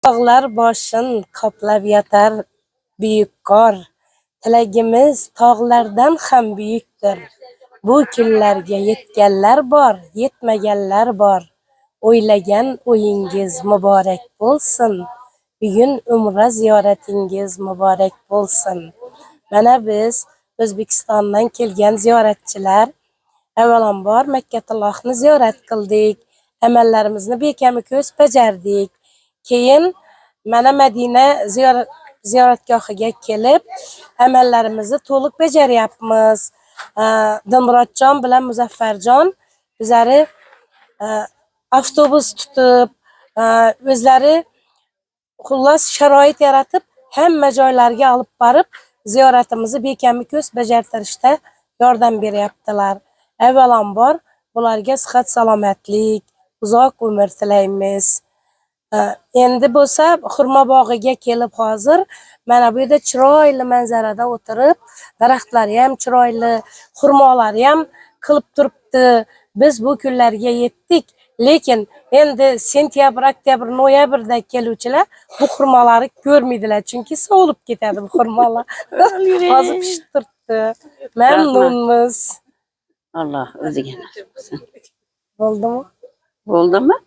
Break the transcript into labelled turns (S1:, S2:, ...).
S1: Dağlar başın kaplab yatar büyük qor. Tilagimiz tog'lardan ham büyüktür. Bu kunlarga yetganlar bor, yetmaganlar bor. O'ylagan o'yingiz muborak bo'lsin. Bugun umra ziyoratingiz muborak bo'lsin. Mana biz O'zbekistondan kelgan ziyoratchilar avvalambor Makkaturlohni ziyorat qildik. Amallarimizni bekami ko'z bajardik. Keyin mana Madina ziyoratgohiga kelib, amallarimizni to'liq bajaryapmiz. Dilmurodjon bilan Muzaffarjon bizlari avtobus tutib, o'zlari xullas sharoit yaratib, hamma joylarga olib borib, ziyoratimizni bekami ko'z bajartirishda yordam beryaptilar. Avvalambor bularga sihat salomatlik, uzoq umr tilaymiz. Endi bo'lsa xurmo bog'iga kelib hozir mana bu yerda chiroyli manzarada o'tirib, daraxtlari ham chiroyli, xurmolari ham qilib turibdi. Biz bu kunlarga yetdik, lekin endi sentyabr, oktyabr, noyabrda keluvchilar bu xurmolarni ko'rmaydilar, chunki so'lib ketadi bu xurmolar. Hozir pishib turibdi. Mamnunmiz.
S2: Allah o'ziga nasib qilsin.
S1: Bo'ldimi?
S2: Bo'ldimi?